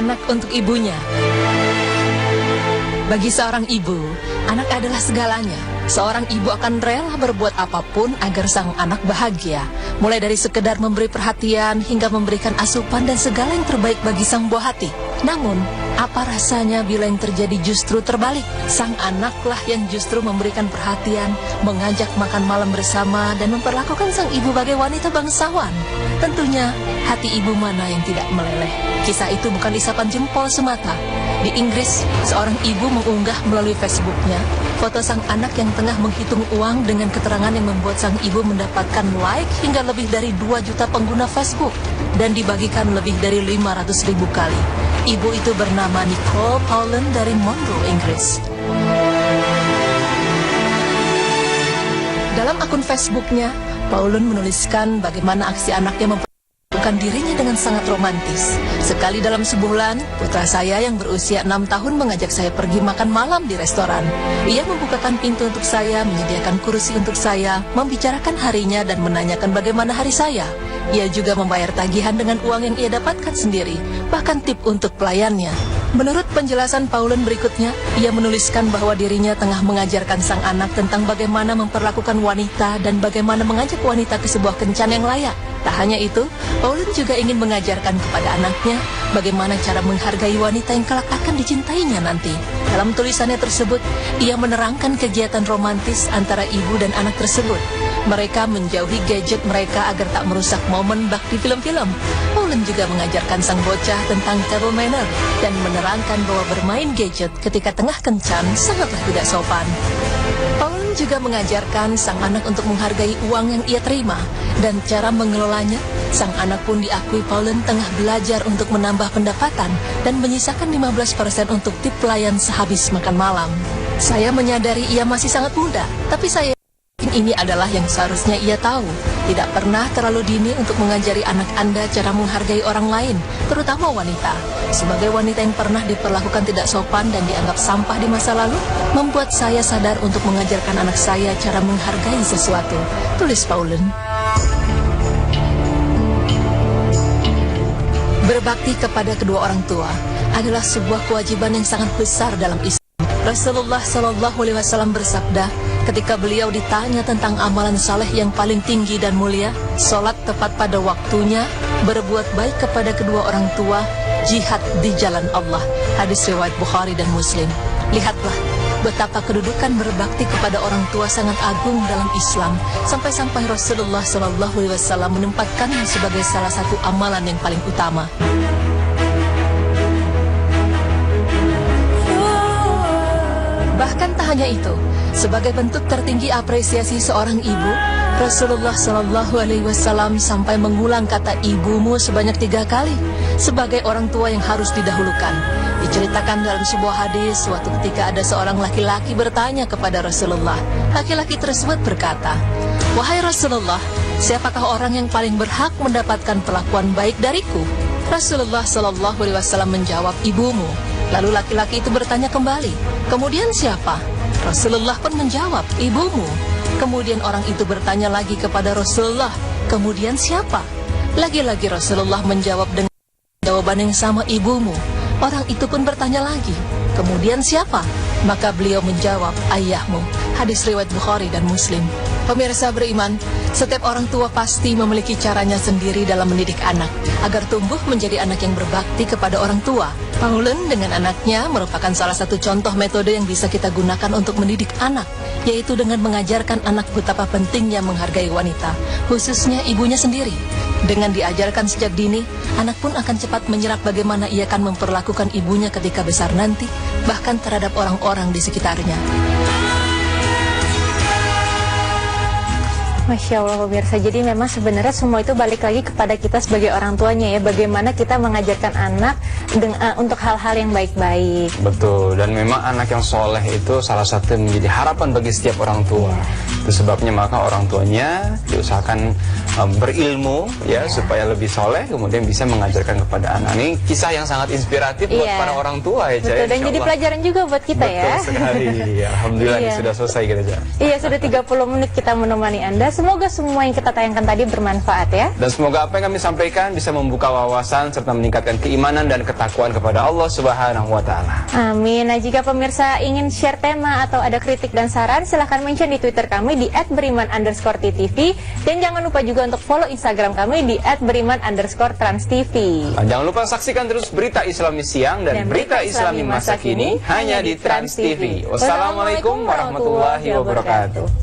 Anak untuk ibunya. Bagi seorang ibu, anak adalah segalanya. Seorang ibu akan rela berbuat apapun agar sang anak bahagia, mulai dari sekedar memberi perhatian hingga memberikan asupan dan segala yang terbaik bagi sang buah hati. Namun, apa rasanya bila yang terjadi justru terbalik? Sang anaklah yang justru memberikan perhatian, mengajak makan malam bersama, dan memperlakukan sang ibu bagai wanita bangsawan. Tentunya, hati ibu mana yang tidak meleleh? Kisah itu bukan isapan jempol semata. Di Inggris, seorang ibu mengunggah melalui Facebooknya foto sang anak yang tengah menghitung uang dengan keterangan yang membuat sang ibu mendapatkan like hingga lebih dari 2 juta pengguna Facebook dan dibagikan lebih dari 500.000 kali. Ibu itu bernama Nicole Paulen dari Monroe, Inggris. Dalam akun Facebooknya, Paulen menuliskan bagaimana aksi anaknya memperlakukan dirinya dengan sangat romantis. Sekali dalam sebulan, putra saya yang berusia 6 tahun mengajak saya pergi makan malam di restoran. Ia membukakan pintu untuk saya, menyediakan kursi untuk saya, membicarakan harinya dan menanyakan bagaimana hari saya. Ia juga membayar tagihan dengan uang yang ia dapatkan sendiri, bahkan tip untuk pelayannya. Menurut penjelasan Paulen berikutnya, ia menuliskan bahwa dirinya tengah mengajarkan sang anak tentang bagaimana memperlakukan wanita dan bagaimana mengajak wanita ke sebuah kencan yang layak. Tak hanya itu, Paulen juga ingin mengajarkan kepada anaknya bagaimana cara menghargai wanita yang kelak akan dicintainya nanti. Dalam tulisannya tersebut, ia menerangkan kegiatan romantis antara ibu dan anak tersebut. Mereka menjauhi gadget mereka agar tak merusak momen bak di film-film. Paulen juga mengajarkan sang bocah tentang table manner dan menerangkan bahwa bermain gadget ketika tengah kencan sangatlah tidak sopan. Paulen juga mengajarkan sang anak untuk menghargai uang yang ia terima dan cara mengelolanya. Sang anak pun diakui Paulen tengah belajar untuk menambah pendapatan dan menyisakan 15% untuk tip pelayan sehabis makan malam. Saya menyadari ia masih sangat muda, tapi saya ini adalah yang seharusnya ia tahu. Tidak pernah terlalu dini untuk mengajari anak Anda cara menghargai orang lain, terutama wanita. Sebagai wanita yang pernah diperlakukan tidak sopan dan dianggap sampah di masa lalu, membuat saya sadar untuk mengajarkan anak saya cara menghargai sesuatu, tulis Paulen. Berbakti kepada kedua orang tua adalah sebuah kewajiban yang sangat besar dalam Islam. Rasulullah SAW bersabda, ketika beliau ditanya tentang amalan saleh yang paling tinggi dan mulia, sholat tepat pada waktunya, berbuat baik kepada kedua orang tua, jihad di jalan Allah. Hadis riwayat Bukhari dan Muslim. Lihatlah betapa kedudukan berbakti kepada orang tua sangat agung dalam Islam, sampai-sampai Rasulullah SAW menempatkannya sebagai salah satu amalan yang paling utama. Bahkan tak hanya itu, sebagai bentuk tertinggi apresiasi seorang ibu, Rasulullah SAW sampai mengulang kata ibumu sebanyak 3 kali sebagai orang tua yang harus didahulukan. Diceritakan dalam sebuah hadis, suatu ketika ada seorang laki-laki bertanya kepada Rasulullah. Laki-laki tersebut berkata, "Wahai Rasulullah, siapakah orang yang paling berhak mendapatkan perlakuan baik dariku?" Rasulullah SAW menjawab, "Ibumu." Lalu laki-laki itu bertanya kembali, "Kemudian siapa?" Rasulullah pun menjawab, "Ibumu." Kemudian orang itu bertanya lagi kepada Rasulullah, "Kemudian siapa?" Lagi-lagi Rasulullah menjawab dengan jawaban yang sama, "Ibumu." Orang itu pun bertanya lagi, "Kemudian siapa?" Maka beliau menjawab, "Ayahmu." Hadis riwayat Bukhari dan Muslim. Pemirsa beriman, setiap orang tua pasti memiliki caranya sendiri dalam mendidik anak agar tumbuh menjadi anak yang berbakti kepada orang tua. Paulen dengan anaknya merupakan salah satu contoh metode yang bisa kita gunakan untuk mendidik anak, yaitu dengan mengajarkan anak betapa pentingnya menghargai wanita, khususnya ibunya sendiri. Dengan diajarkan sejak dini, anak pun akan cepat menyerap bagaimana ia akan memperlakukan ibunya ketika besar nanti, bahkan terhadap orang-orang di sekitarnya. Masya Allah pemirsa, jadi memang sebenarnya semua itu balik lagi kepada kita sebagai orang tuanya ya. Bagaimana kita mengajarkan anak untuk hal-hal yang baik-baik. Betul, dan memang anak yang soleh itu salah satu menjadi harapan bagi setiap orang tua. Itu sebabnya maka orang tuanya diusahakan berilmu ya, supaya lebih soleh, kemudian bisa mengajarkan kepada anak. Ini kisah yang sangat inspiratif buat para orang tua ya, Cak. Betul, dan jadi pelajaran juga buat kita ya. Betul sekali. Alhamdulillah ini sudah selesai kita, Cak. Iya, sudah 30 menit kita menemani Anda. Semoga semua yang kita tayangkan tadi bermanfaat ya. Dan semoga apa yang kami sampaikan bisa membuka wawasan serta meningkatkan keimanan dan ketakwaan kepada Allah Subhanahu wa taala. Amin. Nah, jika pemirsa ingin share tema atau ada kritik dan saran, silahkan mention di Twitter kami di @beriman_ttv, dan jangan lupa juga untuk follow Instagram kami di @beriman_transtv. Nah, jangan lupa saksikan terus berita Islami siang dan berita Islami masa kini hanya di Trans TV. Wassalamualaikum warahmatullahi wabarakatuh.